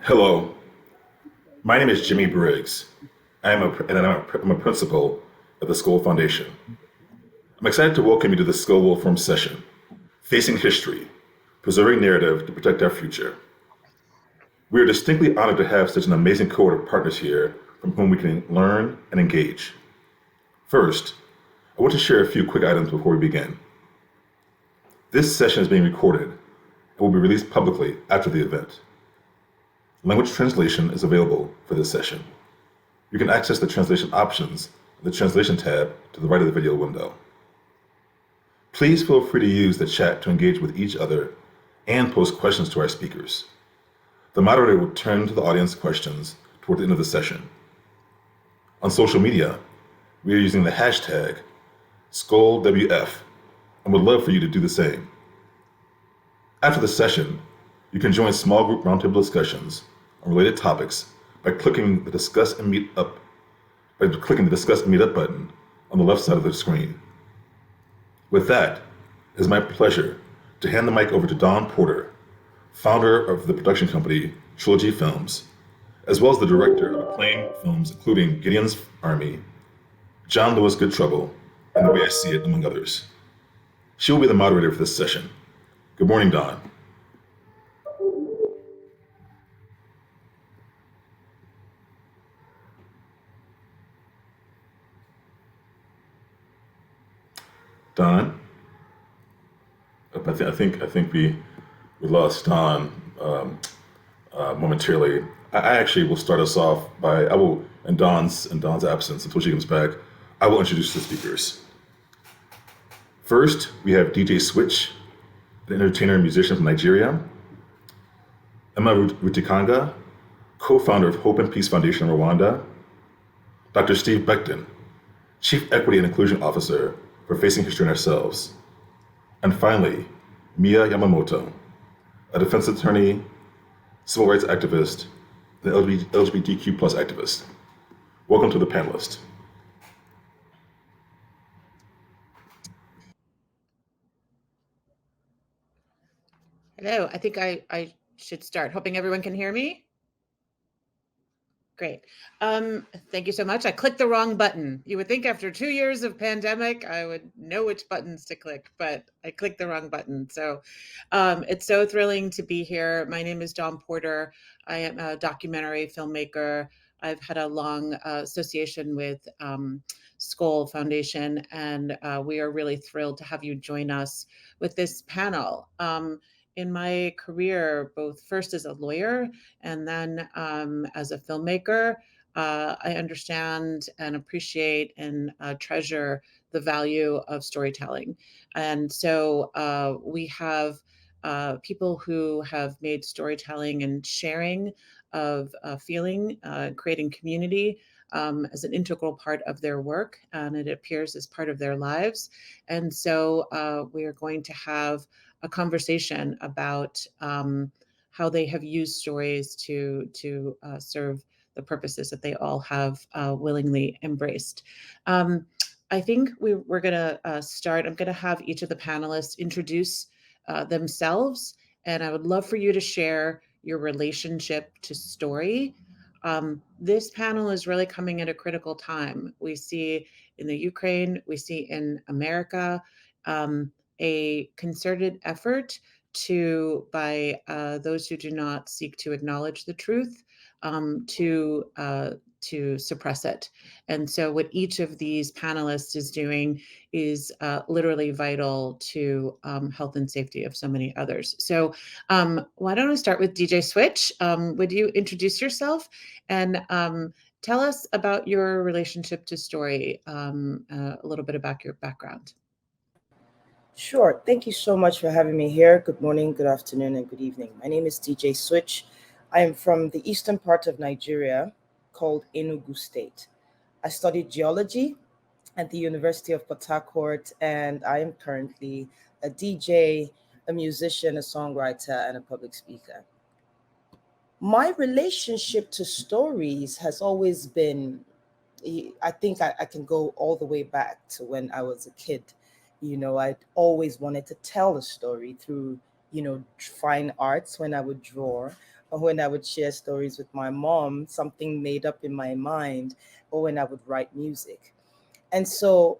Hello, my name is Jimmy Briggs. I'm a principal at the Skoll Foundation. I'm excited to welcome you to the Skoll Forum session, Facing History, Preserving Narrative to Protect Our Future. We are distinctly honored to have such an amazing cohort of partners here from whom we can learn and engage. First, I want to share a few quick items before we begin. This session is being recorded and will be released publicly after the event. Language translation is available for this session. You can access the translation options in the Translation tab to the right of the video window. Please feel free to use the chat to engage with each other and pose questions to our speakers. The moderator will turn to the audience questions toward the end of the session. On social media, we are using the hashtag SkollWF and would love for you to do the same. After the session, you can join small group roundtable discussions on related topics by clicking the Discuss and Meet Up button on the left side of the screen. With that, it is my pleasure to hand the mic over to Don Porter, founder of the production company Trilogy Films, as well as the director of acclaimed films including Gideon's Army, John Lewis Good Trouble, and The Way I See It, among others. She will be the moderator for this session. Good morning, Don. Don? I think we lost Don momentarily. I actually will start us off by in Don's absence until she comes back. I will introduce the speakers. First, we have DJ Switch, an entertainer and musician from Nigeria. Emma Rutikanga, co-founder of Hope and Peace Foundation in Rwanda. Dr. Steve Beckton, Chief Equity and Inclusion Officer for Facing History and Ourselves. And finally, Mia Yamamoto, a defense attorney, civil rights activist, and LGBTQ plus activist. Welcome to the panelists. Hello, I think I should start. Hoping everyone can hear me. Great. Thank you so much. I clicked the wrong button. You would think after 2 years of pandemic, I would know which buttons to click, but I clicked the wrong button. So it's so thrilling to be here. My name is Dawn Porter. I am a documentary filmmaker. I've had a long association with Skoll Foundation, and we are really thrilled to have you join us with this panel. In my career, both first as a lawyer and then as a filmmaker, I understand and appreciate and treasure the value of storytelling. And so we have people who have made storytelling and sharing of feeling, creating community as an integral part of their work, and it appears as part of their lives. And so we are going to have a conversation about how they have used stories to serve the purposes that they all have willingly embraced. I think we're going to start. I'm going to have each of the panelists introduce themselves, and I would love for you to share your relationship to story. This panel is really coming at a critical time. We see in the Ukraine, we see in America, a concerted effort by those who do not seek to acknowledge the truth, to suppress it. And so what each of these panelists is doing is literally vital to health and safety of so many others. So why don't I start with DJ Switch? Would you introduce yourself and tell us about your relationship to story, a little bit about your background? Sure. Thank you so much for having me here. Good morning, good afternoon, and good evening. My name is DJ Switch. I am from the eastern part of Nigeria called Enugu State. I studied geology at the University of Port Harcourt, and I am currently a DJ, a musician, a songwriter, and a public speaker. My relationship to stories has always been, I think I can go all the way back to when I was a kid. I'd always wanted to tell a story through, fine arts when I would draw, or when I would share stories with my mom, something made up in my mind, or when I would write music. And so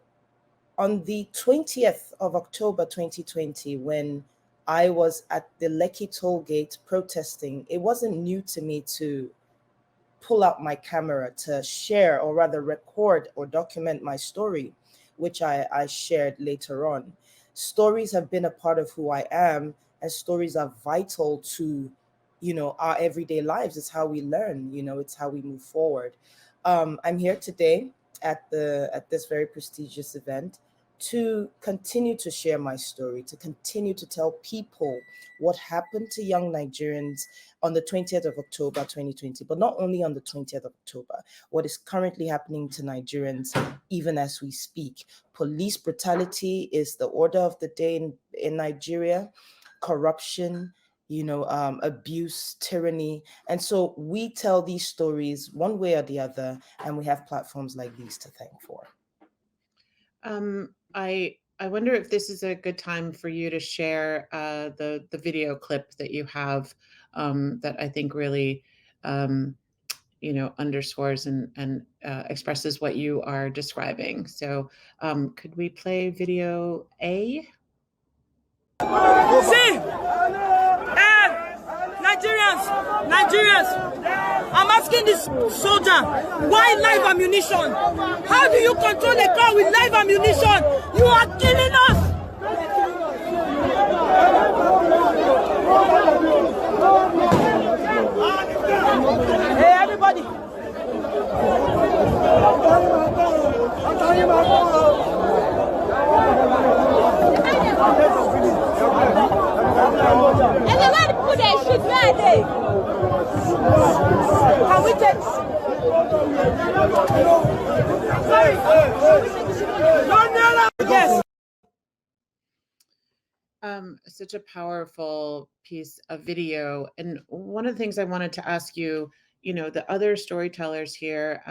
on the 20th of October 2020, when I was at the Lekki toll gate protesting, it wasn't new to me to pull out my camera to share, or rather record or document my story, which I shared later on. Stories have been a part of who I am, and stories are vital to, our everyday lives. It's how we learn, it's how we move forward. I'm here today at this very prestigious event to continue to share my story, to continue to tell people what happened to young Nigerians on the 20th of October 2020, but not only on the 20th of October, what is currently happening to Nigerians even as we speak. Police brutality is the order of the day in Nigeria, corruption, abuse, tyranny. And so we tell these stories one way or the other, and we have platforms like these to thank for. I wonder if this is a good time for you to share the video clip that you have that I think really underscores and expresses what you are describing. So could we play video A? See, Nigerians, I'm asking this soldier, why live ammunition? How do you control a car with live ammunition? You are killing us! Hey, everybody! And the way people they shoot, where are they? Can we take? Yes. Such a powerful piece of video. And one of the things I wanted to ask you, the other storytellers here,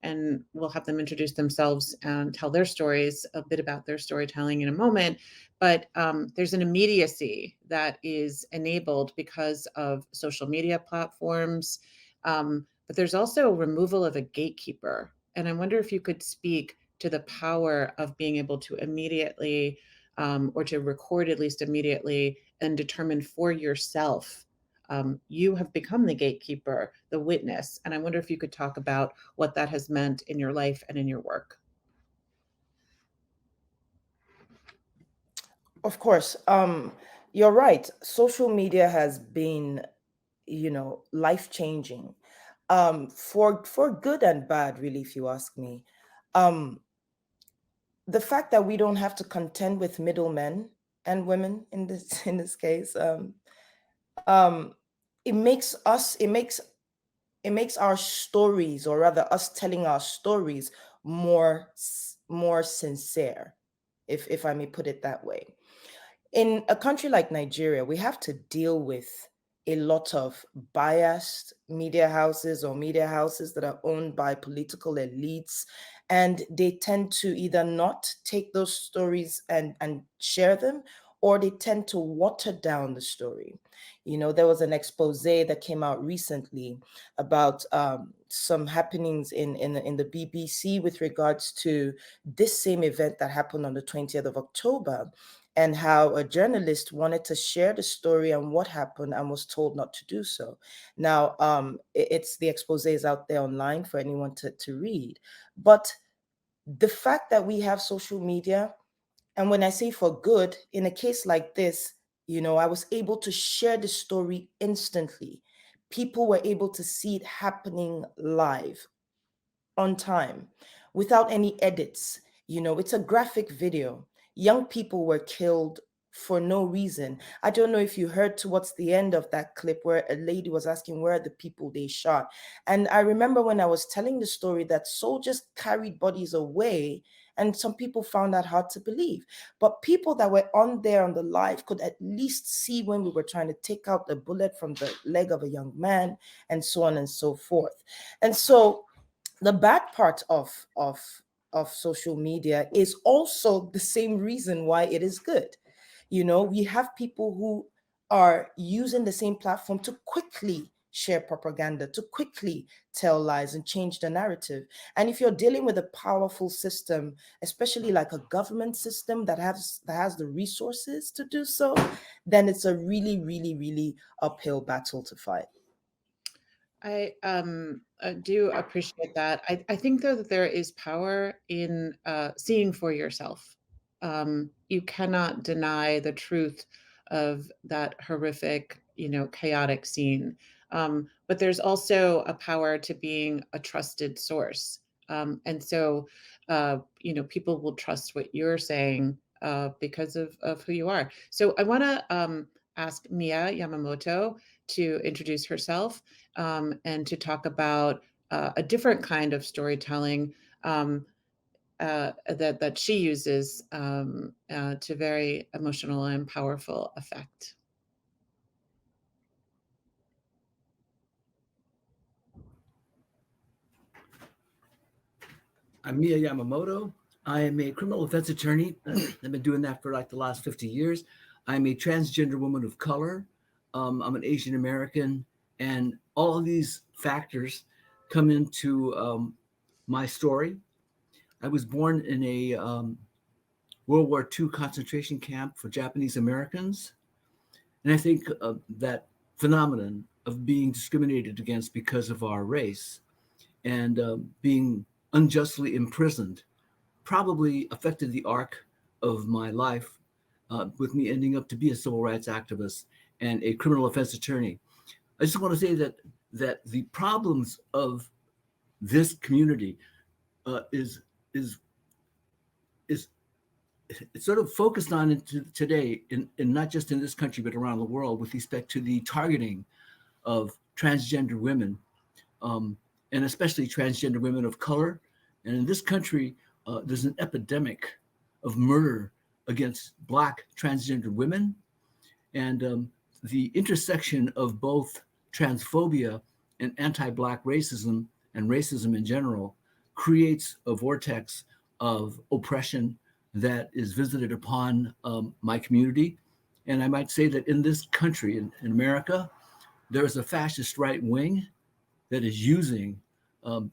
and we'll have them introduce themselves and tell their stories, a bit about their storytelling in a moment. But there's an immediacy that is enabled because of social media platforms. But there's also removal of a gatekeeper. And I wonder if you could speak to the power of being able to immediately or to record at least immediately and determine for yourself. You have become the gatekeeper, the witness. And I wonder if you could talk about what that has meant in your life and in your work. Of course. You're right. Social media has been, life-changing, for good and bad, really, if you ask me. The fact that we don't have to contend with middlemen and women in this case, it makes our stories, or rather us telling our stories, more sincere, if I may put it that way. In a country like Nigeria, we have to deal with a lot of biased media houses, or media houses that are owned by political elites, and they tend to either not take those stories and share them, or they tend to water down the story. There was an expose that came out recently about some happenings in the BBC with regards to this same event that happened on the 20th of October, and how a journalist wanted to share the story and what happened and was told not to do so. Now, it's the expose is out there online for anyone to read. But the fact that we have social media, and when I say for good, in a case like this, I was able to share the story instantly. People were able to see it happening live, on time, without any edits. It's a graphic video. Young people were killed for no reason. I don't know if you heard towards the end of that clip where a lady was asking where are the people they shot. And I remember when I was telling the story that soldiers carried bodies away, and some people found that hard to believe. But people that were on there on the live could at least see when we were trying to take out the bullet from the leg of a young man, and so on and so forth. And so the bad part of social media is also the same reason why it is good. We have people who are using the same platform to quickly share propaganda, to quickly tell lies and change the narrative. And if you're dealing with a powerful system, especially like a government system that has the resources to do so, then it's a really, really, really uphill battle to fight. I do appreciate that. I think, though, that there is power in seeing for yourself. You cannot deny the truth of that horrific, chaotic scene. But there's also a power to being a trusted source. And so, people will trust what you're saying because of who you are. So I want to ask Mia Yamamoto to introduce herself and to talk about a different kind of storytelling that she uses to very emotional and powerful effect. I'm Mia Yamamoto. I am a criminal defense attorney. I've been doing that for like the last 50 years. I'm a transgender woman of color. I'm an Asian American, and all of these factors come into my story. I was born in a World War II concentration camp for Japanese Americans. And I think that phenomenon of being discriminated against because of our race and being unjustly imprisoned probably affected the arc of my life, with me ending up to be a civil rights activist and a criminal defense attorney. I just want to say that the problems of this community is it's sort of focused on today in not just in this country but around the world with respect to the targeting of transgender women, and especially transgender women of color. And in this country, there's an epidemic of murder against Black transgender women. And the intersection of both transphobia and anti-Black racism and racism in general creates a vortex of oppression that is visited upon my community. And I might say that in this country, in America, there is a fascist right wing that is using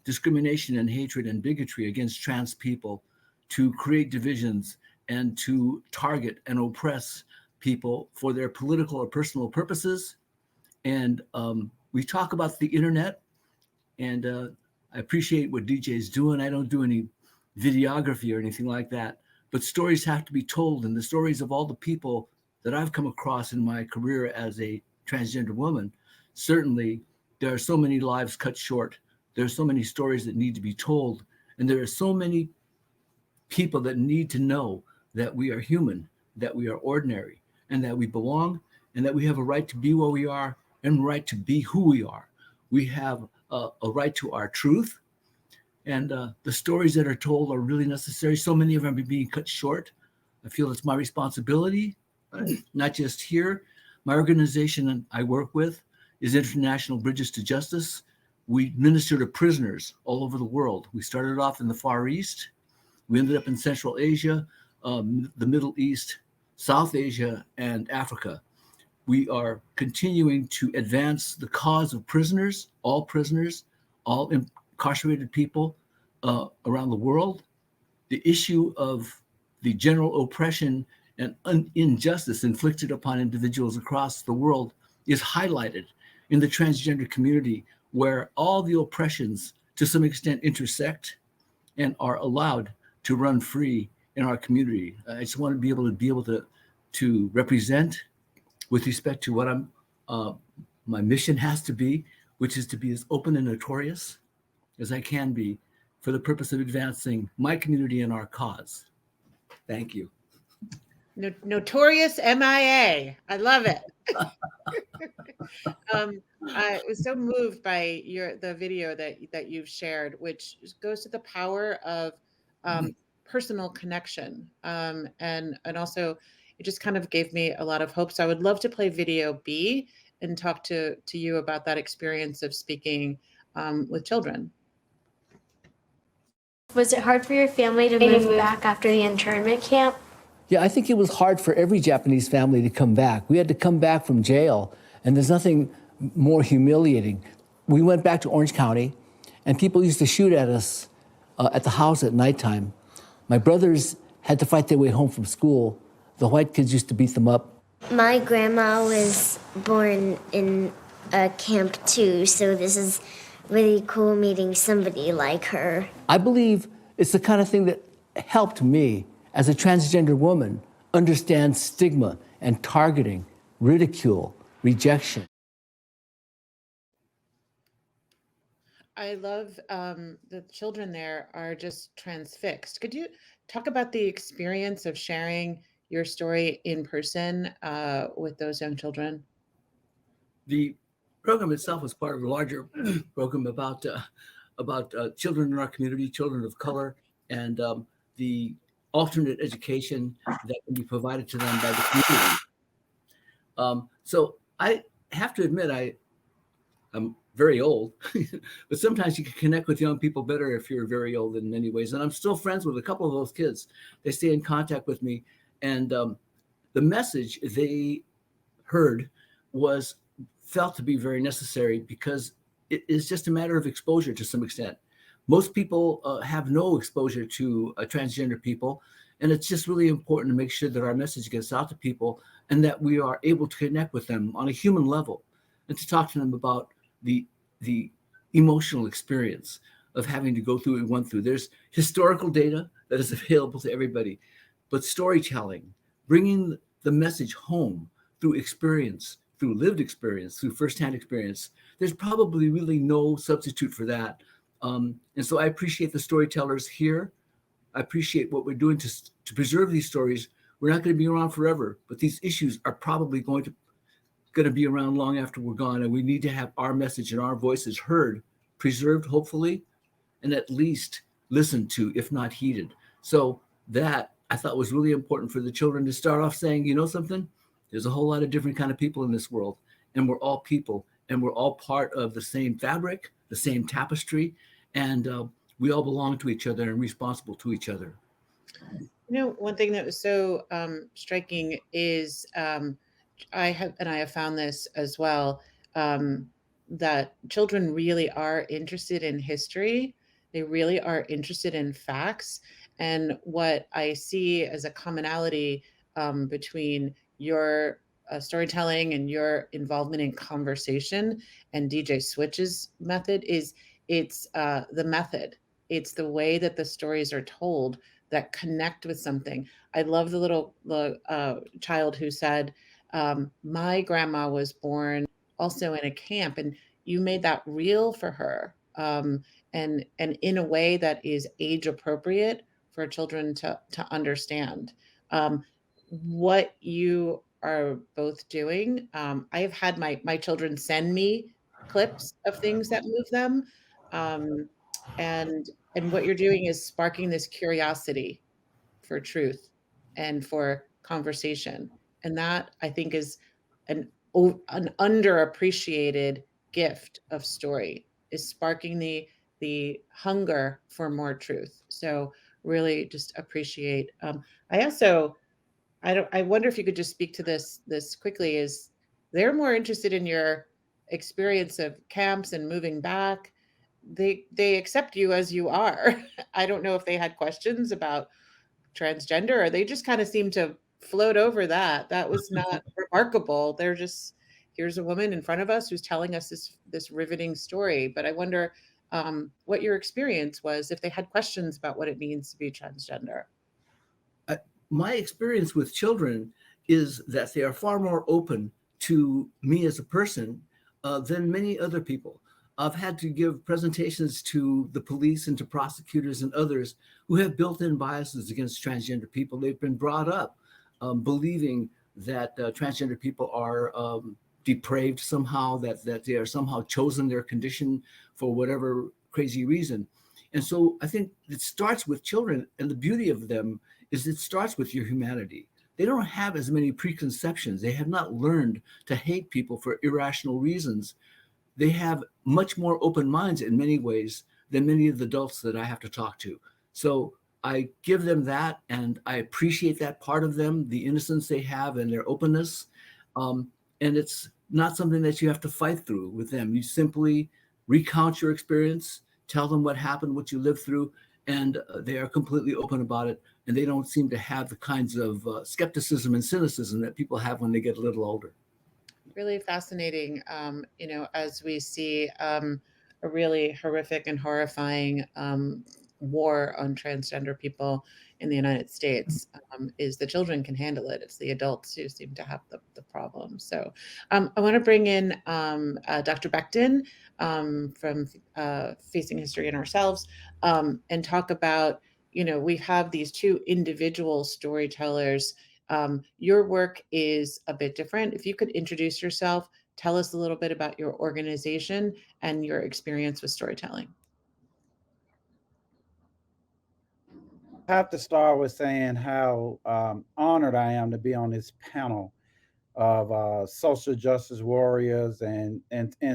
discrimination and hatred and bigotry against trans people to create divisions and to target and oppress people for their political or personal purposes. And we talk about the internet, and I appreciate what DJ is doing. I don't do any videography or anything like that, but stories have to be told. And the stories of all the people that I've come across in my career as a transgender woman, certainly there are so many lives cut short. There are so many stories that need to be told. And there are so many people that need to know that we are human, that we are ordinary, and that we belong, and that we have a right to be where we are and right to be who we are. We have a right to our truth. And the stories that are told are really necessary. So many of them are being cut short. I feel it's my responsibility, not just here. My organization I work with is International Bridges to Justice. We minister to prisoners all over the world. We started off in the Far East. We ended up in Central Asia, the Middle East, South Asia, and Africa. We are continuing to advance the cause of prisoners, all incarcerated people around the world. The issue of the general oppression and injustice inflicted upon individuals across the world is highlighted in the transgender community, where all the oppressions to some extent intersect and are allowed to run free in our community. I just want to be able to represent with respect to what my mission has to be, which is to be as open and notorious as I can be for the purpose of advancing my community and our cause. Thank you. Notorious MIA. I love it. I was so moved by the video that you've shared, which goes to the power of personal connection, and also it just kind of gave me a lot of hope. So I would love to play video B and talk to you about that experience of speaking with children. Was it hard for your family to move back after the internment camp? Yeah, I think it was hard for every Japanese family to come back. We had to come back from jail, and there's nothing more humiliating. We went back to Orange County, and people used to shoot at us at the house at nighttime. My brothers had to fight their way home from school. The white kids used to beat them up. My grandma was born in a camp too, so this is really cool meeting somebody like her. I believe it's the kind of thing that helped me as a transgender woman understand stigma and targeting, ridicule, rejection. I love the children there are just transfixed. Could you talk about the experience of sharing your story in person with those young children? The program itself was part of a larger program about children in our community, children of color, and the alternate education that can be provided to them by the community. So I have to admit, I'm very old, but sometimes you can connect with young people better if you're very old in many ways. And I'm still friends with a couple of those kids. They stay in contact with me. And the message they heard was felt to be very necessary because it is just a matter of exposure to some extent. Most people have no exposure to transgender people. And it's just really important to make sure that our message gets out to people and that we are able to connect with them on a human level and to talk to them about the emotional experience of having to go through what we went through. There's historical data that is available to everybody, but storytelling, bringing the message home through experience, through lived experience, through firsthand experience, there's probably really no substitute for that. And so I appreciate the storytellers here. I appreciate what we're doing to preserve these stories. We're not going to be around forever, but these issues are probably going to be around long after we're gone, and we need to have our message and our voices heard, preserved, hopefully, and at least listened to, if not heeded. So that I thought was really important for the children to start off saying, you know something, there's a whole lot of different kind of people in this world, and we're all people, and we're all part of the same fabric, the same tapestry, and we all belong to each other and responsible to each other. You know, one thing that was so striking is I have found this as well, that children really are interested in history. They really are interested in facts. And what I see as a commonality between your storytelling and your involvement in conversation and DJ Switch's method is it's the method. It's the way that the stories are told that connect with something. I love the little child who said, my grandma was born also in a camp, and you made that real for her, and in a way that is age appropriate for children to understand. What you are both doing, I have had my children send me clips of things that move them, and what you're doing is sparking this curiosity for truth and for conversation. And that I think is an underappreciated gift of story, is sparking the hunger for more truth. So really just appreciate. I wonder if you could just speak to this quickly. Is they're more interested in your experience of camps and moving back. They accept you as you are. I don't know if they had questions about transgender, or they just kind of seem to float over that. That was not remarkable. They're just, here's a woman in front of us who's telling us this riveting story. But I wonder what your experience was, if they had questions about what it means to be transgender. My experience with children is that they are far more open to me as a person than many other people. I've had to give presentations to the police and to prosecutors and others who have built-in biases against transgender people. They've been brought up believing that transgender people are depraved somehow, that they are somehow chosen their condition for whatever crazy reason. And so I think it starts with children, and the beauty of them is it starts with your humanity. They don't have as many preconceptions. They have not learned to hate people for irrational reasons. They have much more open minds in many ways than many of the adults that I have to talk to. So I give them that, and I appreciate that part of them, the innocence they have and their openness. And it's not something that you have to fight through with them. You simply recount your experience, tell them what happened, what you lived through, and they are completely open about it. And they don't seem to have the kinds of skepticism and cynicism that people have when they get a little older. Really fascinating, as we see a really horrific and horrifying war on transgender people in the United States, is the children can handle it. It's the adults who seem to have the problem. So I want to bring in Dr. Becton from Facing History and Ourselves, and talk about, we have these two individual storytellers. Your work is a bit different. If you could introduce yourself, tell us a little bit about your organization and your experience with storytelling. I have to start with saying how honored I am to be on this panel of social justice warriors and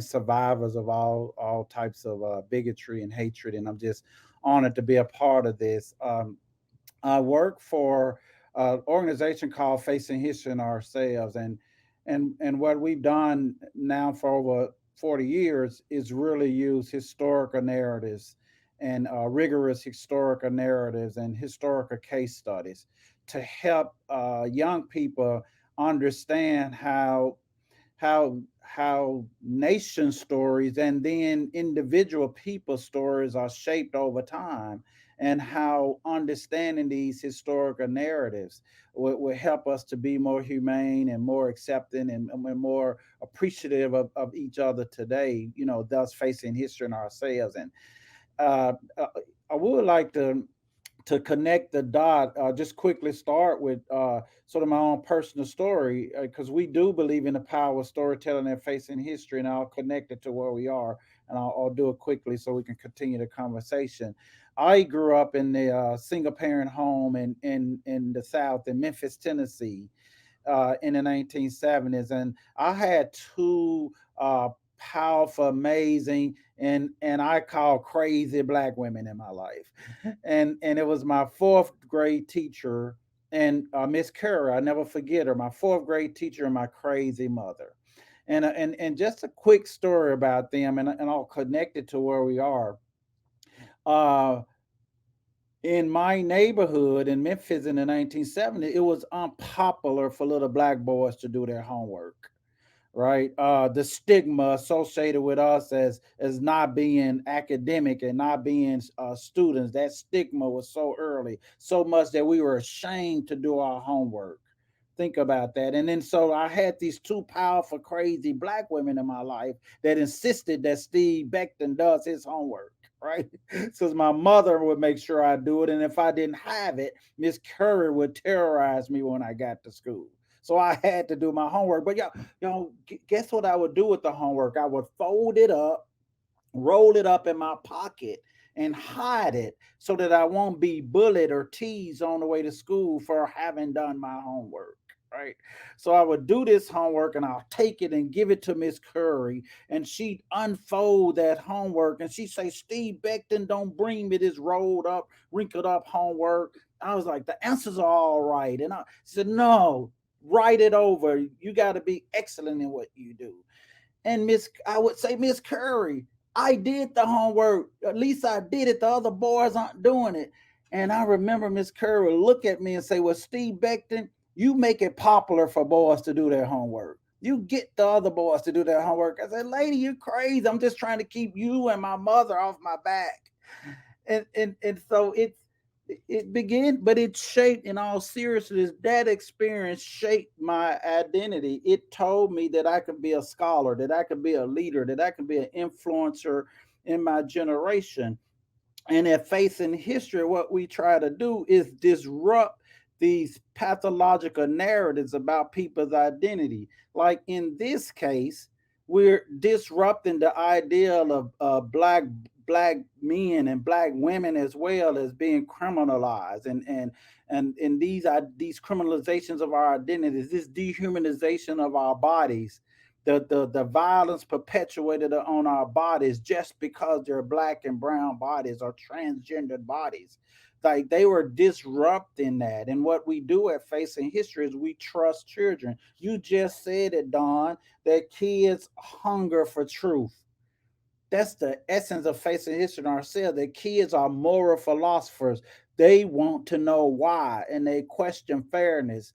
survivors of all types of bigotry and hatred, and I'm just honored to be a part of this. I work for an organization called Facing History and Ourselves, and what we've done now for over 40 years is really use historical narratives and rigorous historical narratives and historical case studies to help young people understand how nation stories and then individual people stories are shaped over time, and how understanding these historical narratives will help us to be more humane and more accepting and more appreciative of each other today, thus facing history and ourselves. And I would like to connect the dot, just quickly start with sort of my own personal story, because we do believe in the power of storytelling and facing history, and I'll connect it to where we are, and I'll do it quickly so we can continue the conversation. I grew up in the single parent home in the South, in Memphis, Tennessee, in the 1970s, and I had two powerful, amazing, and I call crazy Black women in my life, and it was my fourth grade teacher and Miss Curry. I never forget her. My fourth grade teacher and my crazy mother, and just a quick story about them, and I'll connect it to where we are. In my neighborhood in Memphis in the 1970s, it was unpopular for little Black boys to do their homework, right? The stigma associated with us as not being academic and not being students, that stigma was so early, so much that we were ashamed to do our homework. Think about that. And then so I had these two powerful, crazy Black women in my life that insisted that Steve Becton does his homework, right? Because my mother would make sure I do it, and if I didn't have it, Miss Curry would terrorize me when I got to school. So I had to do my homework. But guess what I would do with the homework? I would fold it up, roll it up in my pocket, and hide it so that I won't be bullied or teased on the way to school for having done my homework. Right. So I would do this homework and I'll take it and give it to Miss Curry, and she'd unfold that homework and she'd say, Steve Becton, don't bring me this rolled up, wrinkled up homework. I was like, the answers are all right. And I said, no, write it over. You got to be excellent in what you do. And I would say, Miss Curry, I did the homework. At least I did it. The other boys aren't doing it. And I remember Miss Curry would look at me and say, well, Steve Becton, you make it popular for boys to do their homework. You get the other boys to do their homework. I said, lady, you're crazy. I'm just trying to keep you and my mother off my back. And so it began, but it shaped, in all seriousness, that experience shaped my identity. It told me that I could be a scholar, that I could be a leader, that I could be an influencer in my generation. And at Facing History, what we try to do is disrupt these pathological narratives about people's identity. Like in this case, we're disrupting the ideal of black men and Black women as well as being criminalized, and these criminalizations of our identities, this dehumanization of our bodies, the violence perpetuated on our bodies just because they're Black and brown bodies or transgendered bodies. Like they were disrupting that. And what we do at Facing History is we trust children. You just said it, Don, that kids hunger for truth. That's the essence of Facing History ourselves. That kids are moral philosophers. They want to know why, and they question fairness.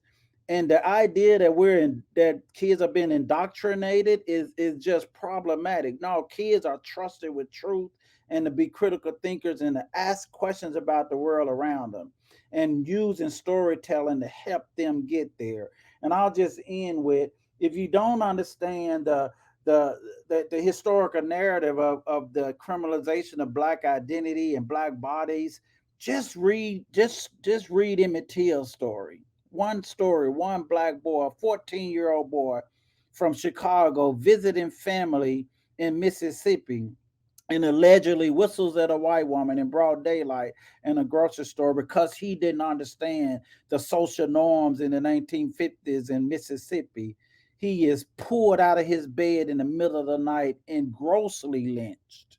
And the idea that that kids are being indoctrinated is just problematic. No, kids are trusted with truth and to be critical thinkers and to ask questions about the world around them and using storytelling to help them get there. And I'll just end with, if you don't understand the the historical narrative of the criminalization of black identity and black bodies, just read Emmett Till's story. One story, one black boy, a 14-year-old boy from Chicago visiting family in Mississippi, and allegedly whistles at a white woman in broad daylight in a grocery store because he didn't understand the social norms in the 1950s in Mississippi. He is pulled out of his bed in the middle of the night and grossly lynched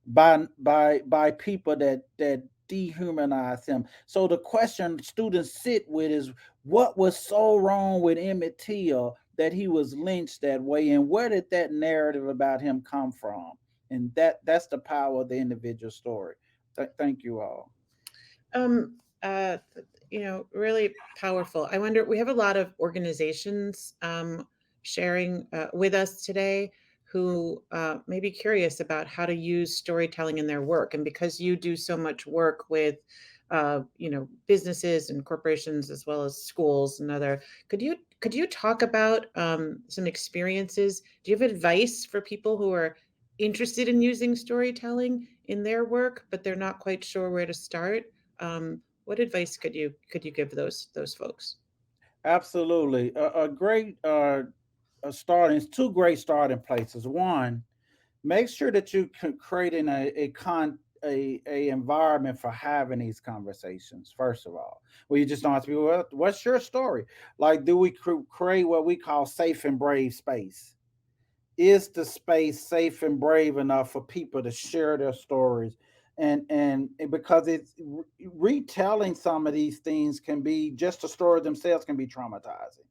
by people that dehumanize him. So the question students sit with is, what was so wrong with Emmett Till that he was lynched that way, and where did that narrative about him come from? And that's the power of the individual story. Thank you all. Really powerful. I wonder, we have a lot of organizations sharing with us today who may be curious about how to use storytelling in their work. And because you do so much work with businesses and corporations as well as schools and other, could you talk about some experiences? Do you have advice for people who are interested in using storytelling in their work, but they're not quite sure where to start? What advice could you give those folks? Absolutely, a great two great starting places. One, make sure that you can create a environment for having these conversations. First of all, where you just don't ask people, well, what's your story? Like, do we create what we call safe and brave space? Is the space safe and brave enough for people to share their stories? And because it's retelling some of these things can be, just the story themselves can be traumatizing.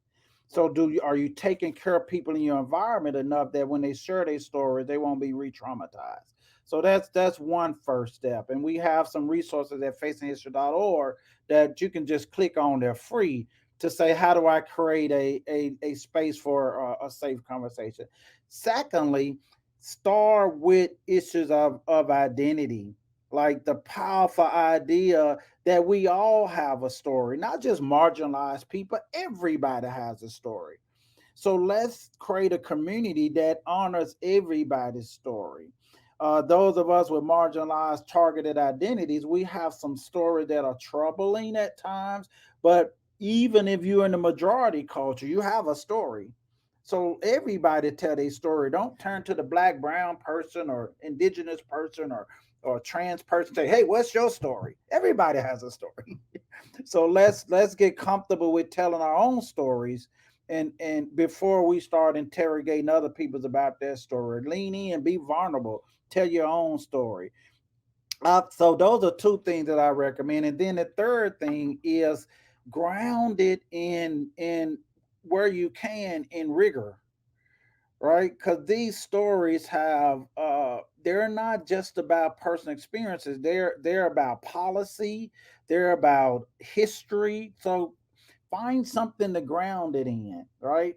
So are you taking care of people in your environment enough that when they share their story, they won't be re-traumatized? So that's one first step. And we have some resources at facinghistory.org that you can just click on. They're free to say, how do I create a space for a safe conversation? Secondly, start with issues of identity, like the powerful idea that we all have a story, not just marginalized people. Everybody has a story. So let's create a community that honors everybody's story. Those of us with marginalized, targeted identities, we have some stories that are troubling at times, but even if you're in the majority culture, you have a story. So everybody tell their story. Don't turn to the black, brown person or indigenous person or trans person. Say, hey, what's your story? Everybody has a story. So let's get comfortable with telling our own stories, and before we start interrogating other people's about their story. Lean in, be vulnerable, tell your own story. So those are two things that I recommend. And then the third thing is grounded in where you can in rigor, right? Because these stories have they're not just about personal experiences. They're about policy. They're about history. So find something to ground it in, right?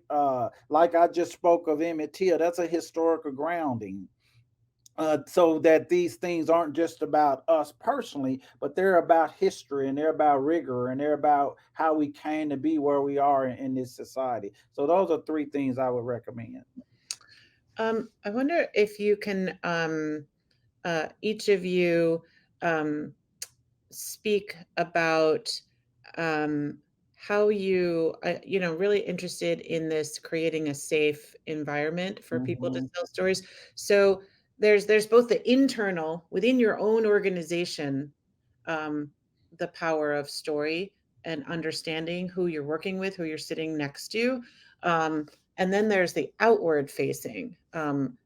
Like I just spoke of Emmett Till. That's a historical grounding. So that these things aren't just about us personally, but they're about history, and they're about rigor, and they're about how we came to be where we are in this society. So those are three things I would recommend. I wonder if you can, each of you, speak about how you, really interested in this creating a safe environment for people to tell stories. So there's both the internal within your own organization, the power of story and understanding who you're working with, who you're sitting next to. And then there's the outward facing,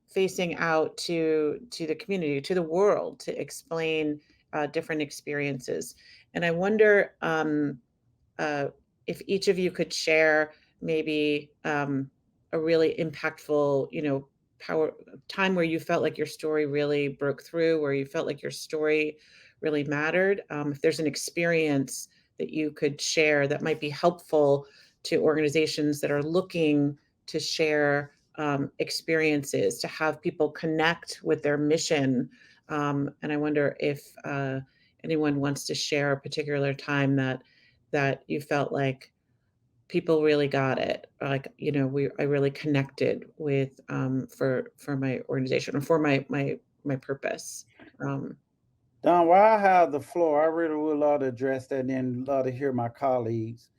facing out to the community, to the world, to explain different experiences. And I wonder if each of you could share maybe a really impactful, power time where you felt like your story really broke through, where you felt like your story really mattered. If there's an experience that you could share that might be helpful to organizations that are looking to share experiences, to have people connect with their mission. And I wonder if anyone wants to share a particular time that you felt like people really got it, like I really connected with for my organization or for my purpose. Don, while I have the floor, I really would love to address that and then love to hear my colleagues,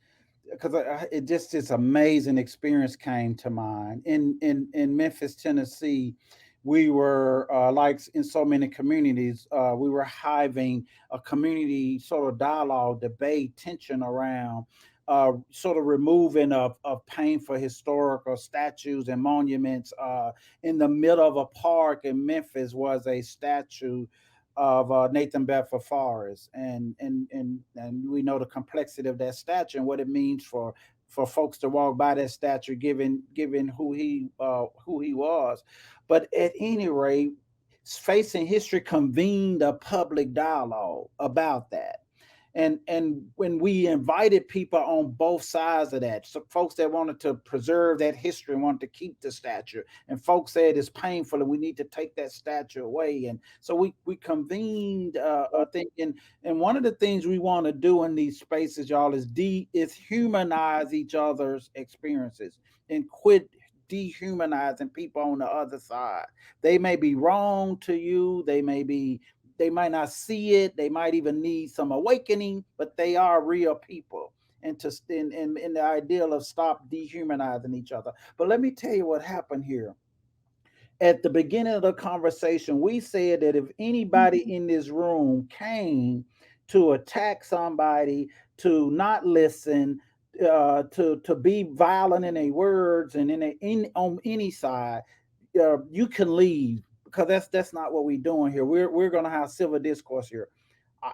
because it just this amazing experience came to mind in Memphis, Tennessee. We were like in so many communities, we were having a community sort of dialogue, debate, tension around sort of removing of painful historical statues and monuments. In the middle of a park in Memphis was a statue of Nathan Bedford Forrest, and we know the complexity of that statue and what it means for folks to walk by that statue, given who he was. But at any rate, Facing History convened a public dialogue about that. And when we invited people on both sides of that, so folks that wanted to preserve that history and wanted to keep the statue, and folks said it's painful and we need to take that statue away. And so we convened a thing. And one of the things we want to do in these spaces, y'all, is humanize each other's experiences and quit dehumanizing people on the other side. They may be wrong to you. They might not see it. They might even need some awakening, but they are real people. And in the ideal of stop dehumanizing each other. But let me tell you what happened here. At the beginning of the conversation, we said that if anybody in this room came to attack somebody, to not listen, to be violent in their words and on any side, you can leave, because that's not what we're doing here. We're going to have civil discourse here.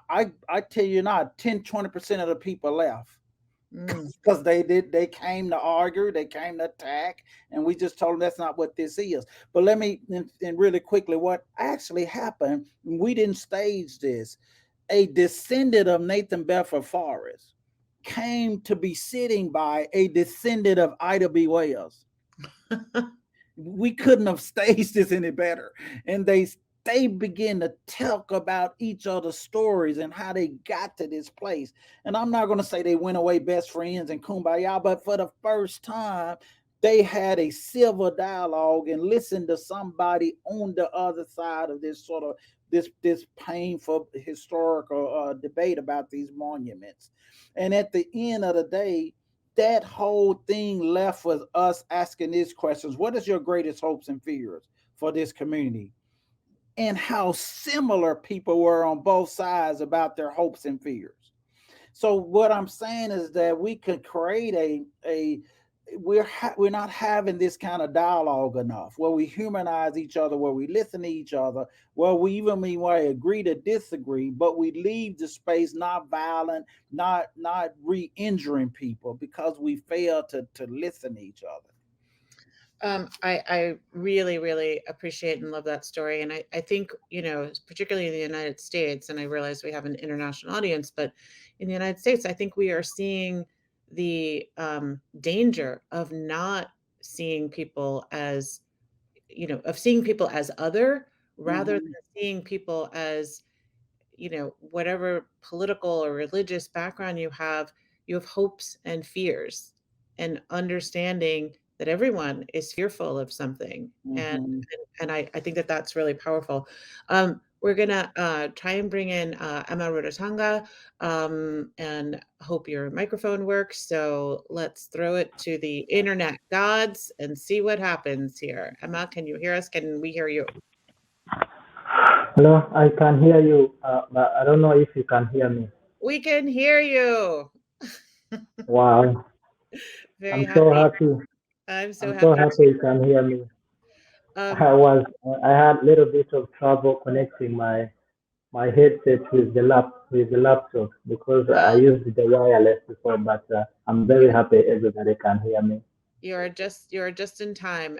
I tell you not, 10-20% of the people left because they came to argue, they came to attack, and we just told them that's not what this is. But let me, and really quickly, what actually happened, we didn't stage this. A descendant of Nathan Bedford Forrest came to be sitting by a descendant of Ida B. Wells. We couldn't have staged this any better. And they begin to talk about each other's stories and how they got to this place. And I'm not going to say they went away best friends and kumbaya, but for the first time, they had a civil dialogue and listened to somebody on the other side of this sort of this painful historical debate about these monuments. And at the end of the day, that whole thing left with us asking these questions. What is your greatest hopes and fears for this community? And how similar people were on both sides about their hopes and fears. So what I'm saying is that we could create we're not having this kind of dialogue enough, where we humanize each other, where we listen to each other, where we even agree to disagree, but we leave the space not violent, not re-injuring people, because we fail to listen to each other. I really, really appreciate and love that story. And I think, particularly in the United States, and I realize we have an international audience, but in the United States, I think we are seeing the danger of not seeing people as, of seeing people as other, rather than seeing people as, whatever political or religious background you have hopes and fears, and understanding that everyone is fearful of something. And I think that that's really powerful. We're gonna try and bring in Emma Rutikanga, and hope your microphone works. So let's throw it to the internet gods and see what happens here. Emma, can you hear us? Can we hear you? Hello, I can hear you, but I don't know if you can hear me. We can hear you. Wow. Very I'm so happy. I'm so happy you can hear me. I had a little bit of trouble connecting my my headset with the laptop because I Well, used the wireless before, but I'm very happy everybody can hear me. you're just in time,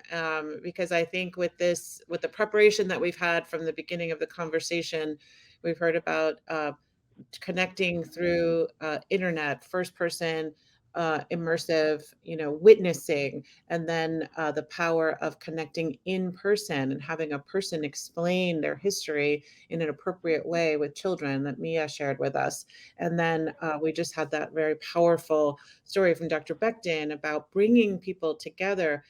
because I think with the preparation that we've had from the beginning of the conversation, we've heard about connecting through internet, first person, immersive, witnessing, and then the power of connecting in person and having a person explain their history in an appropriate way with children that Mia shared with us. And then we just had that very powerful story from Dr. Becton about bringing people together.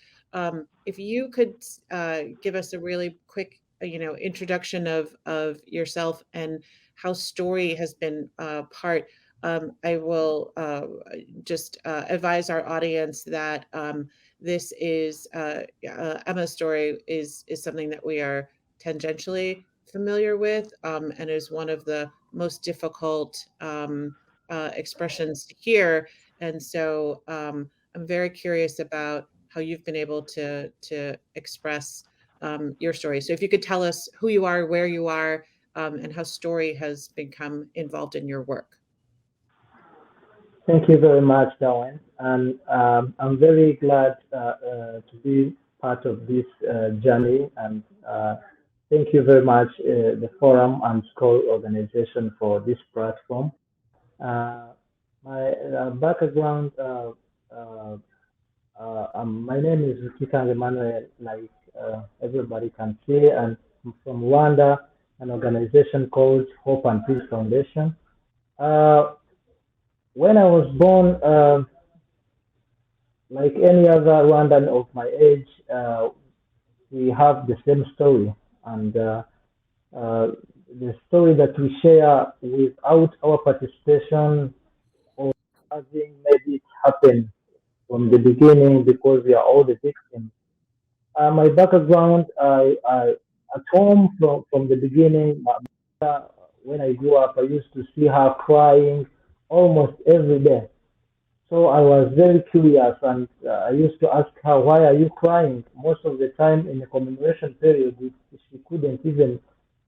If you could give us a really quick, introduction of yourself and how story has been part. I will just advise our audience that this is Emma's story is something that we are tangentially familiar with, and is one of the most difficult expressions to hear. And so I'm very curious about how you've been able to express your story. So if you could tell us who you are, where you are, and how story has become involved in your work. Thank you very much, Darwin. And I'm very glad to be part of this journey. And thank you very much, the Forum and Skoll organization for this platform. Uh, my background, uh, my name is Rutikanga Emmanuel, like everybody can see, and I'm from Rwanda, an organization called Hope and Peace Foundation. Uh, when I was born, like any other Rwandan of my age, we have the same story, and uh, the story that we share without our participation or having made it happen from the beginning because we are all the victims. My background, at home from the beginning, my mother, when I grew up, I used to see her crying almost every day. So I was very curious and I used to ask her, why are you crying? Most of the time in the commemoration period, she couldn't even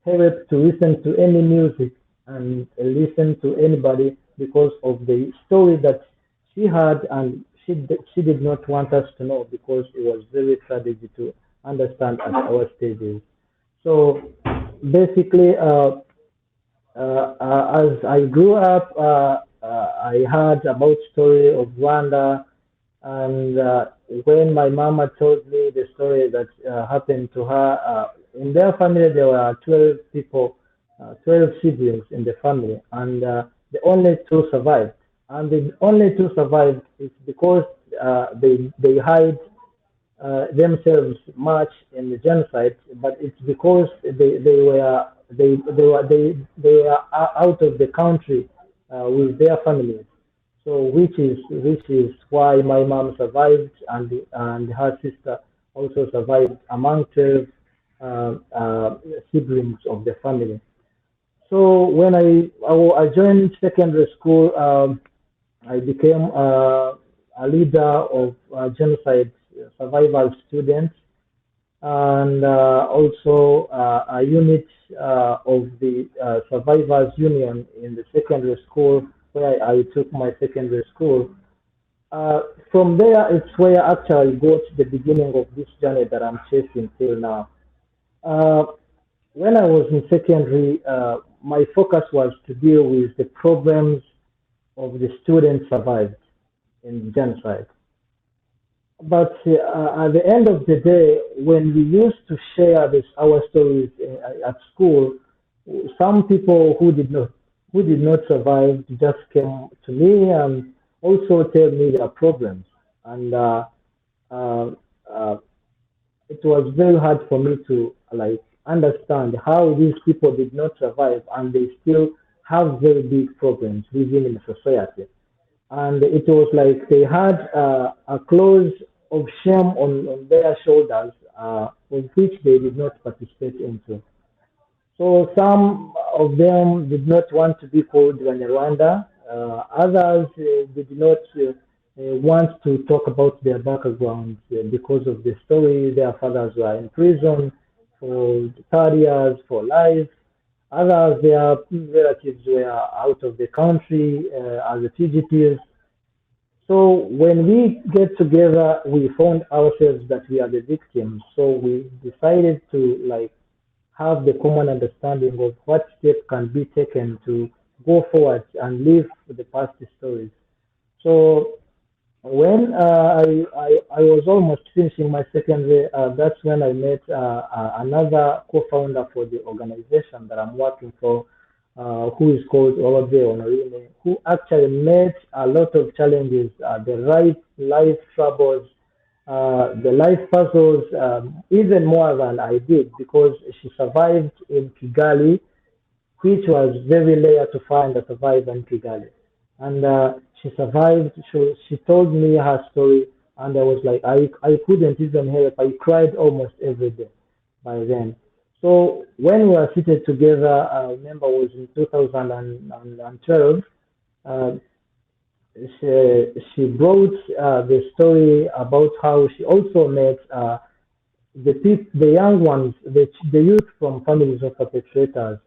help to listen to any music and listen to anybody because of the story that she had, and she did not want us to know because it was very strategic to understand at our stages. So basically, as I grew up, I heard about story of Rwanda, and when my mama told me the story that happened to her, in their family there were 12 people, 12 siblings in the family, and the only two survived. And the only two survived is because they hide themselves much in the genocide, but it's because they were out of the country with their families. So which is why my mom survived, and her sister also survived among 12 siblings of the family. So when I joined secondary school, I became a leader of genocide survival students, and also a unit of the survivors union in the secondary school where I took my secondary school. From there, it's where actually got the beginning of this journey that I'm chasing till now. Uh, when I was in secondary, my focus was to deal with the problems of the students survived in genocide. But at the end of the day, when we used to share our stories at school, some people who did not survive just came to me and also tell me their problems, and uh, uh, it was very hard for me to like understand how these people did not survive and they still have very big problems living in society. And it was like they had a cloth of shame on their shoulders, of which they did not participate into. So some of them did not want to be called Rwanda. Others did not want to talk about their backgrounds because of the story. Their fathers were in prison for 30 years, for life, Others, their relatives were out of the country as fugitives. So when we get together, we found ourselves that we are the victims. So we decided to like have the common understanding of what steps can be taken to go forward and live the past stories. So when I was almost finishing my secondary, that's when I met another co-founder for the organization that I'm working for, who is called Olode, who actually met a lot of challenges, the right life troubles, the life puzzles, even more than I did because she survived in Kigali, which was very rare to find a survivor in Kigali. And she survived. She told me her story, and I was like, I couldn't even help. I cried almost every day by then. So when we were seated together, I remember it was in 2012, uh, she brought the story about how she also met the young ones, the youth from families of perpetrators.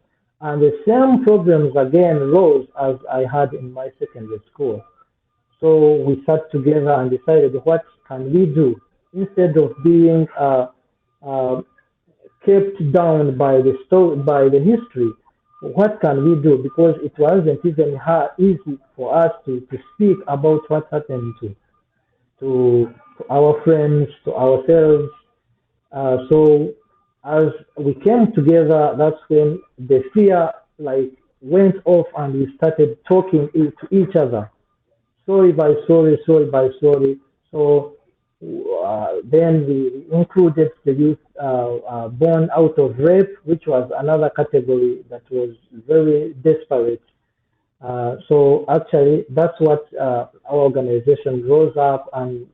And the same problems again rose as I had in my secondary school. So we sat together and decided what can we do instead of being kept down by the story, by the history. What can we do? Because it wasn't even easy for us to speak about what happened to our friends, to ourselves, so as we came together, that's when the fear like went off and we started talking to each other, story by story, story by story. So then we included the youth born out of rape, which was another category that was very desperate. So actually, that's what our organization rose up, and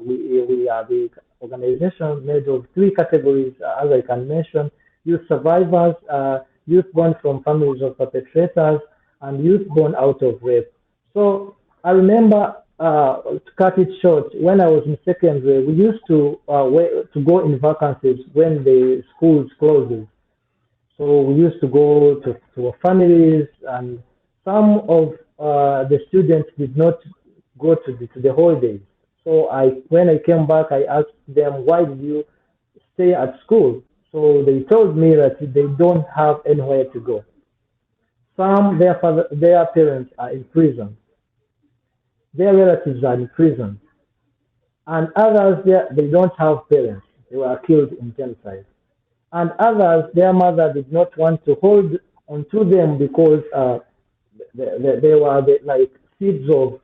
we are the organization made of three categories, as I can mention: youth survivors, youth born from families of perpetrators, and youth born out of rape. So I remember, to cut it short, when I was in secondary, we used to go in vacancies when the schools closes. So we used to go to families, and some of the students did not go to the holidays. So when I came back, I asked them, why did you stay at school? So they told me that they don't have anywhere to go. Some, their parents are in prison, their relatives are in prison, and others, they don't have parents. They were killed in genocide. And others, their mother did not want to hold onto them because they were like seeds of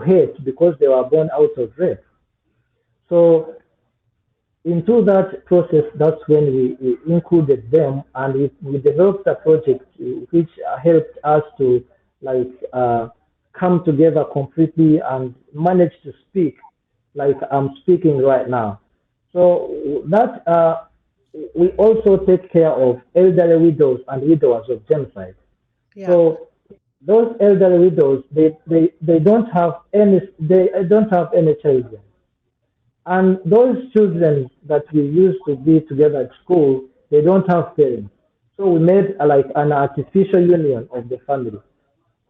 hate because they were born out of rape. So into that process, that's when we included them, and we developed a project which helped us to like come together completely and manage to speak like I'm speaking right now. So that we also take care of elderly widows and widowers of genocide. Yeah. So those elderly widows, they don't have any children. And those children that we used to be together at school, they don't have parents. So we made like an artificial union of the family.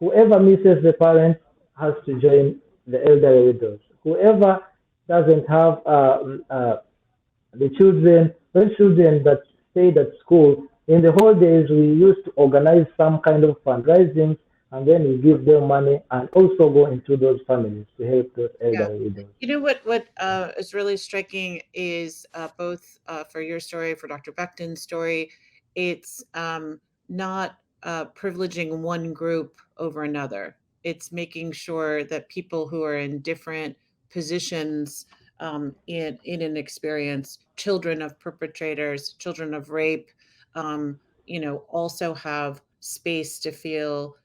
Whoever misses the parents has to join the elderly widows. Whoever doesn't have the children, those children that stayed at school, in the holidays we used to organize some kind of fundraising, and then we give them money and also go into those families to help those elderly widows. You know what is really striking is both for your story, for Dr. Beckton's story, it's not privileging one group over another. It's making sure that people who are in different positions in an experience, children of perpetrators, children of rape, also have space to feel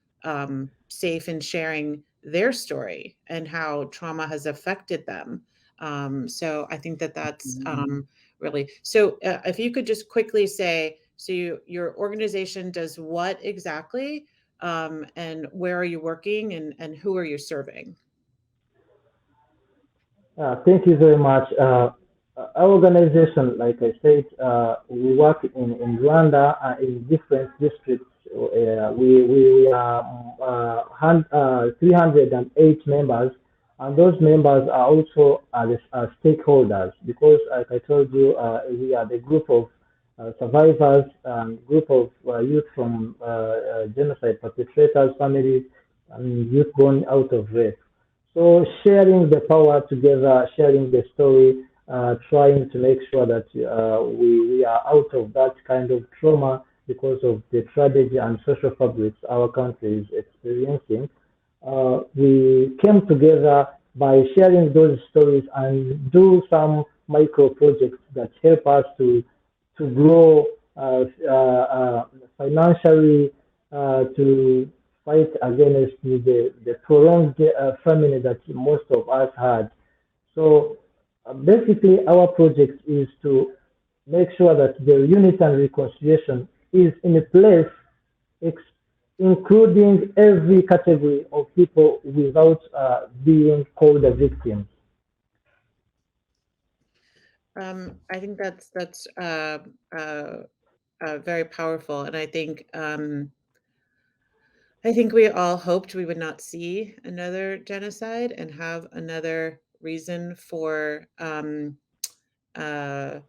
safe in sharing their story and how trauma has affected them. So I think that that's really so. If you could just quickly say, so your organization does what exactly, and where are you working, and who are you serving? Thank you very much. our organization, like I said, we work in Rwanda in different districts. We are 308 members, and those members are also stakeholders because, like I told you, we are the group of survivors, group of youth from genocide perpetrators, families, and youth born out of rape. So sharing the power together, sharing the story, trying to make sure that we are out of that kind of trauma because of the tragedy and social fabrics our country is experiencing. We came together by sharing those stories and do some micro projects that help us to grow financially, to fight against the prolonged famine that most of us had. So basically, our project is to make sure that the unity and reconciliation is in a place, ex- including every category of people without being called a victim. I think that's very powerful, and I think we all hoped we would not see another genocide and have another reason for uh,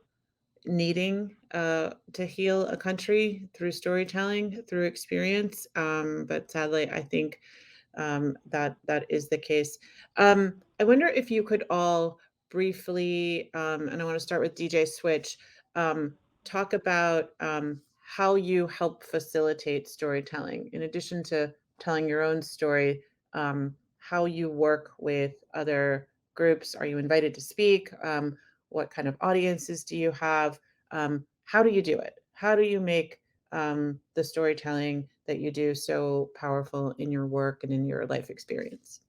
needing to heal a country through storytelling, through experience. But sadly, I think that is the case. I wonder if you could all briefly, and I want to start with DJ Switch, talk about how you help facilitate storytelling, in addition to telling your own story, how you work with other groups. Are you invited to speak? What kind of audiences do you have? How do you do it? How do you make the storytelling that you do so powerful in your work and in your life experience?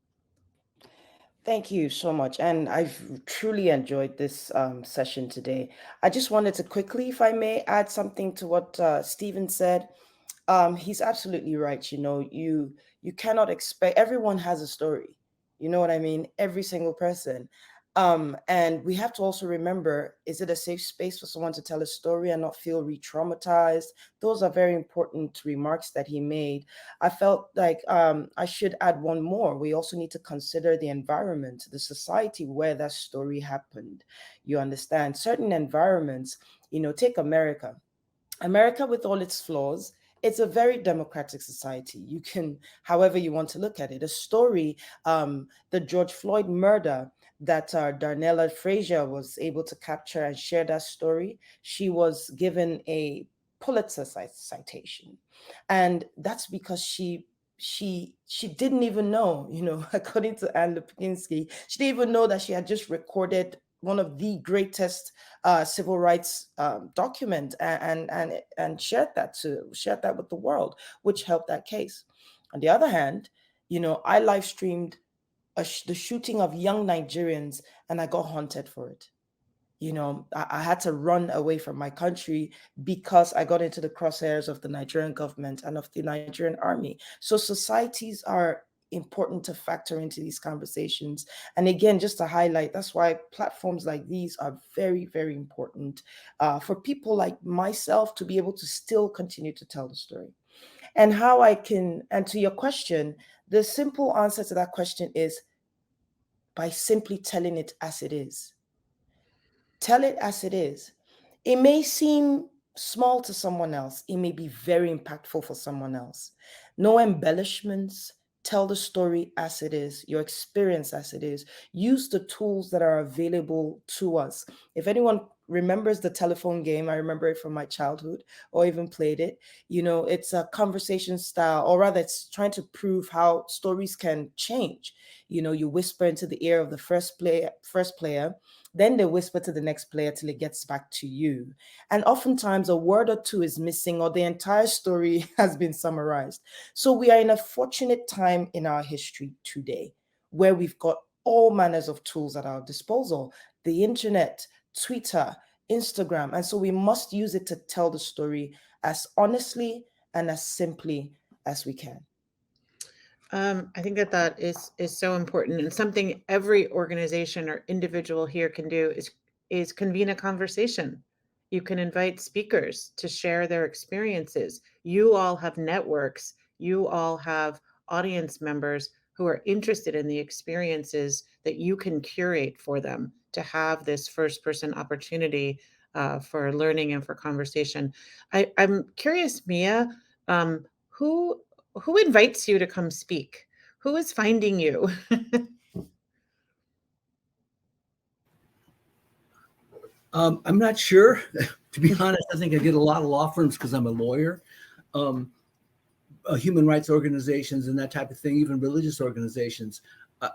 Thank you so much. And I've truly enjoyed this session today. I just wanted to quickly, if I may, add something to what Stephen said. He's absolutely right. You cannot expect, everyone has a story. You know what I mean? Every single person. And we have to also remember, is it a safe space for someone to tell a story and not feel re-traumatized? Those are very important remarks that he made. I felt like I should add one more. We also need to consider the environment, the society where that story happened. You understand? Certain environments, take America. America, with all its flaws, it's a very democratic society. You can, however you want to look at it. A story, the George Floyd murder that Darnella Frazier was able to capture and share that story. She was given a Pulitzer citation, and that's because she didn't even know, according to Anne Lipinski, she didn't even know that she had just recorded one of the greatest civil rights document and shared that with the world, which helped that case. On the other hand, I live streamed the shooting of young Nigerians, and I got haunted for it. I had to run away from my country because I got into the crosshairs of the Nigerian government and of the Nigerian army. So societies are important to factor into these conversations. And again, just to highlight, that's why platforms like these are very, very important for people like myself to be able to still continue to tell the story. And and to your question, the simple answer to that question is by simply telling it as it is. Tell it as it is. It may seem small to someone else, it may be very impactful for someone else. No embellishments. Tell the story as it is, your experience as it is. Use the tools that are available to us. If anyone remembers the telephone game, I remember it from my childhood, or even played it. It's a conversation style, or rather, it's trying to prove how stories can change. You whisper into the ear of the first player, then they whisper to the next player till it gets back to you. And oftentimes a word or two is missing, or the entire story has been summarized. So we are in a fortunate time in our history today where we've got all manners of tools at our disposal: the internet, Twitter, Instagram. And so we must use it to tell the story as honestly and as simply as we can. I think that is so important, and something every organization or individual here can do is is convene a conversation. You can invite speakers to share their experiences. You all have networks. You all have audience members who are interested in the experiences that you can curate for them to have this first person opportunity for learning and for conversation. I'm curious, Mia, who invites you to come speak? Who is finding you? I'm not sure. To be honest, I think I get a lot of law firms because I'm a lawyer, human rights organizations and that type of thing, even religious organizations.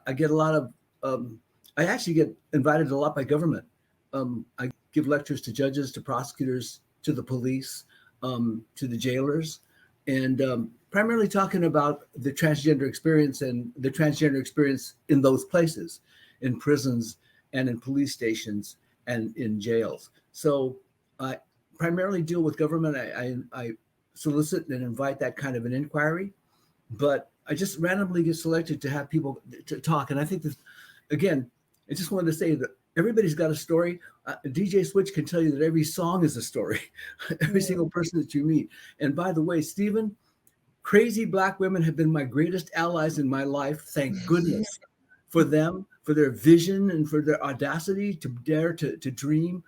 I get a lot of, I actually get invited a lot by government. I give lectures to judges, to prosecutors, to the police, to the jailers, and primarily talking about the transgender experience and the transgender experience in those places, in prisons and in police stations and in jails. So I primarily deal with government. I solicit and invite that kind of an inquiry, but I just randomly get selected to have people to talk. And I think that, again, I just wanted to say that everybody's got a story. DJ Switch can tell you that every song is a story, every single person that you meet. And by the way, Stephen, crazy Black women have been my greatest allies in my life. Thank goodness for them, for their vision and for their audacity to dare to dream.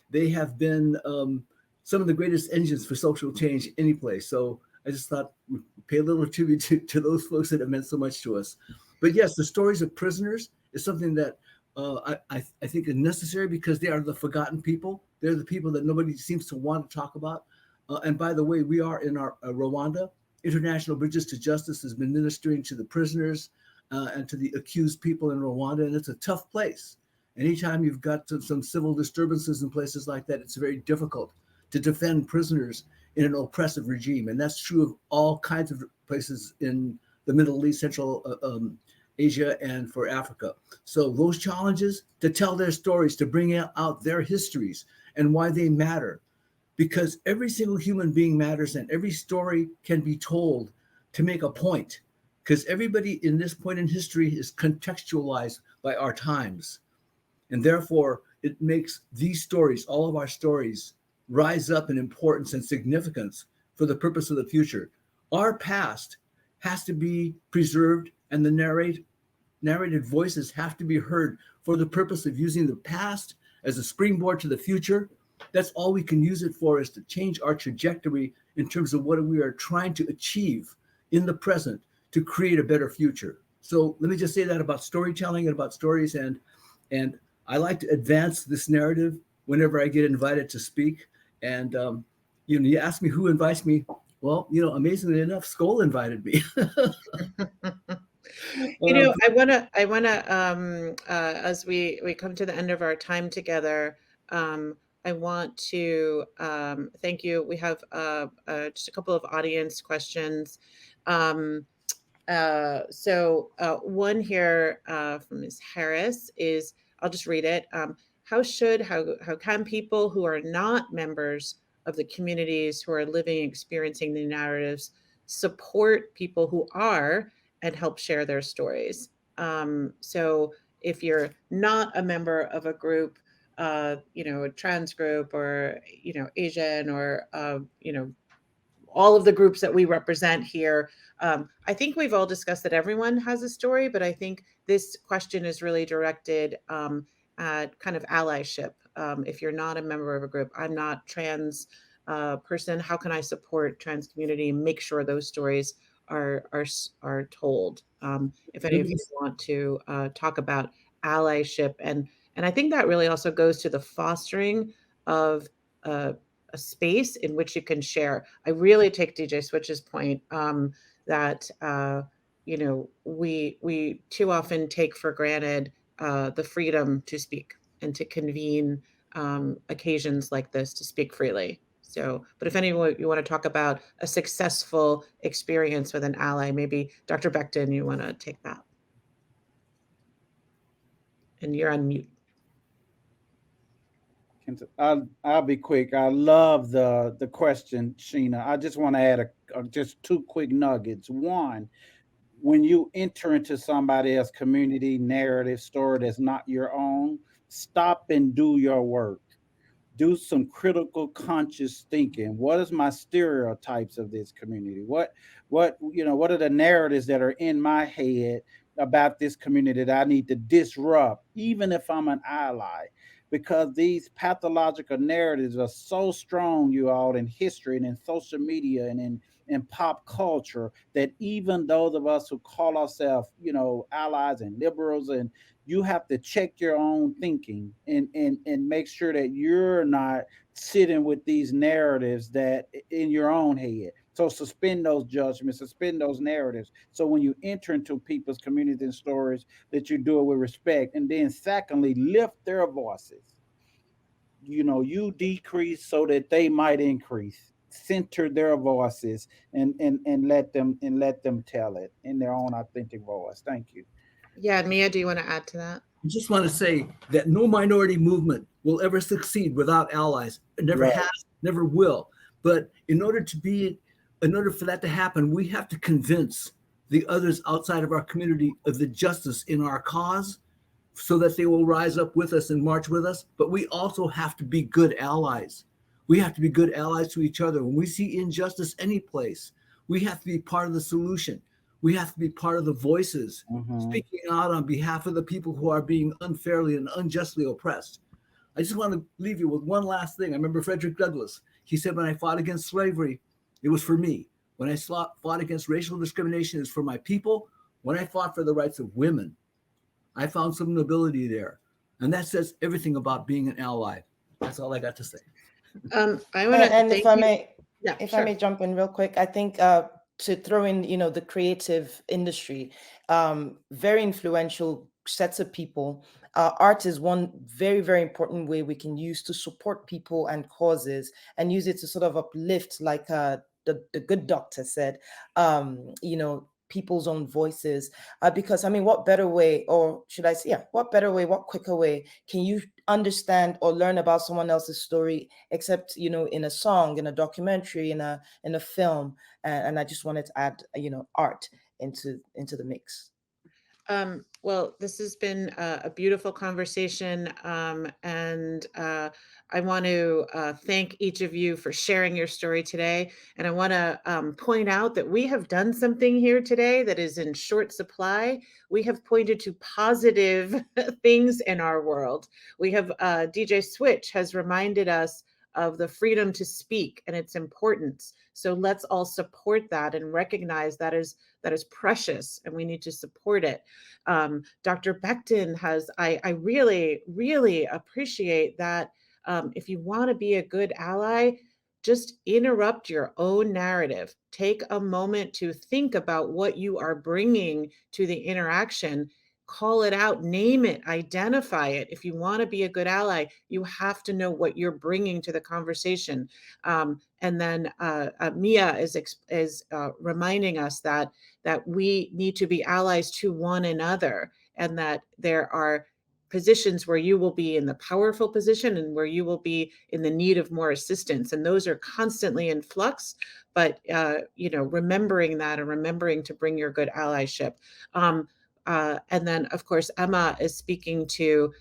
They have been some of the greatest engines for social change any place. So I just thought we'd pay a little tribute to those folks that have meant so much to us. But yes, the stories of prisoners is something that I think is necessary because they are the forgotten people. They're the people that nobody seems to want to talk about. And by the way, we are in our Rwanda. International Bridges to Justice has been ministering to the prisoners and to the accused people in Rwanda, and it's a tough place. Anytime you've got some civil disturbances in places like that, it's very difficult to defend prisoners in an oppressive regime. And that's true of all kinds of places in the Middle East, Central Asia, and for Africa. So those challenges to tell their stories, to bring out their histories and why they matter, because every single human being matters and every story can be told to make a point, because everybody in this point in history is contextualized by our times. And therefore, it makes these stories, all of our stories, rise up in importance and significance for the purpose of the future. Our past has to be preserved, and the narrated voices have to be heard for the purpose of using the past as a springboard to the future. That's all we can use it for, is to change our trajectory in terms of what we are trying to achieve in the present to create a better future. So let me just say that about storytelling and about stories. And I like to advance this narrative whenever I get invited to speak. And, you ask me who invites me. Well, amazingly enough, Skoll invited me. I want to, as we come to the end of our time together, I want to thank you. We have just a couple of audience questions. So one here from Ms. Harris is, I'll just read it. How can people who are not members of the communities who are living, experiencing the narratives support people who are and help share their stories? So if you're not a member of a group, a trans group, or, Asian, or, all of the groups that we represent here, I think we've all discussed that everyone has a story, but I think this question is really directed at kind of allyship. If you're not a member of a group, I'm not trans person, how can I support trans community and make sure those stories are told? If any of you want to talk about allyship, and I think that really also goes to the fostering of a space in which you can share. I really take DJ Switch's point that we too often take for granted the freedom to speak and to convene occasions like this to speak freely. So, but if anyone you want to talk about a successful experience with an ally, maybe Dr. Becton, you want to take that. And you're on mute. I'll be quick. I love the question, Sheena. I just want to add just two quick nuggets. One, when you enter into somebody else's community narrative story that's not your own, stop and do your work. Do some critical conscious thinking. What is my stereotypes of this community? What what are the narratives that are in my head about this community that I need to disrupt, even if I'm an ally? Because these pathological narratives are so strong, you all, in history and in social media and in pop culture, that even those of us who call ourselves, allies and liberals, and you have to check your own thinking and make sure that you're not sitting with these narratives that in your own head. So suspend those judgments, suspend those narratives. So when you enter into people's communities and stories, that you do it with respect. And then secondly, lift their voices. You decrease so that they might increase. Center their voices and let them tell it in their own authentic voice. Thank you. Yeah, Mia, do you want to add to that? I just want to say that no minority movement will ever succeed without allies. It never Right. has, never will. But in order for that to happen, we have to convince the others outside of our community of the justice in our cause, so that they will rise up with us and march with us. But we also have to be good allies. We have to be good allies to each other. When we see injustice any place, we have to be part of the solution. We have to be part of the voices speaking out on behalf of the people who are being unfairly and unjustly oppressed. I just want to leave you with one last thing. I remember Frederick Douglass. He said, when I fought against slavery, it was for me. When I fought against racial discrimination, it was for my people. When I fought for the rights of women, I found some nobility there. And that says everything about being an ally. That's all I got to say. I want to And thank if I you. may, Yeah, if sure. I may jump in real quick, I think to throw in, the creative industry, very influential sets of people. Art is one very, very important way we can use to support people and causes, and use it to sort of uplift, like the good doctor said, people's own voices. Because I mean, what better way, or should I say, yeah, what better way, what quicker way can you understand or learn about someone else's story, except in a song, in a documentary, in a film? And I just wanted to add art into the mix. Well, this has been a beautiful conversation, and I want to thank each of you for sharing your story today. And I want to point out that we have done something here today that is in short supply. We have pointed to positive things in our world. We have DJ Switch has reminded us of the freedom to speak and its importance. So let's all support that and recognize that is precious, and we need to support it. Dr. Becton has, I really, really appreciate that. If you want to be a good ally, just interrupt your own narrative. Take a moment to think about what you are bringing to the interaction. Call it out, name it, identify it. If you want to be a good ally, you have to know what you're bringing to the conversation. And then Mia is reminding us that we need to be allies to one another, and that there are positions where you will be in the powerful position and where you will be in the need of more assistance, and those are constantly in flux. But remembering that and remembering to bring your good allyship. And then, of course, Emma is speaking to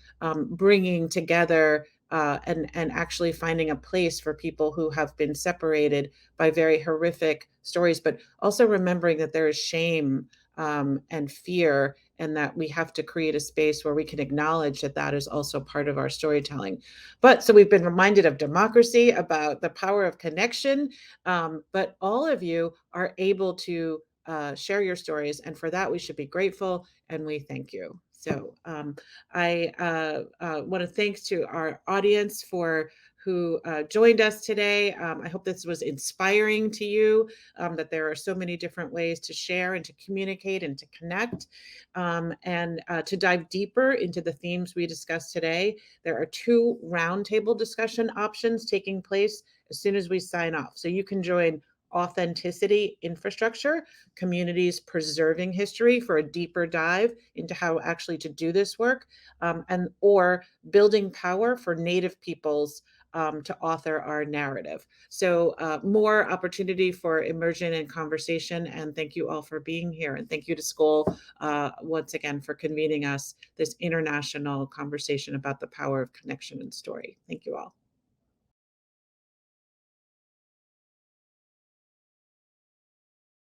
bringing together and actually finding a place for people who have been separated by very horrific stories, but also remembering that there is shame and fear, and that we have to create a space where we can acknowledge that that is also part of our storytelling. But so we've been reminded of democracy, about the power of connection, but all of you are able to share your stories, and for that we should be grateful, and we thank you. So I want to thank to our audience for who joined us today. I hope this was inspiring to you, that there are so many different ways to share and to communicate and to connect, and to dive deeper into the themes we discussed today. There are 2 roundtable discussion options taking place as soon as we sign off. So you can join Authenticity Infrastructure, Communities Preserving History, for a deeper dive into how actually to do this work, or Building Power for Native Peoples, to author our narrative. So more opportunity for immersion and conversation. And thank you all for being here. And thank you to Skoll once again for convening us this international conversation about the power of connection and story. Thank you all.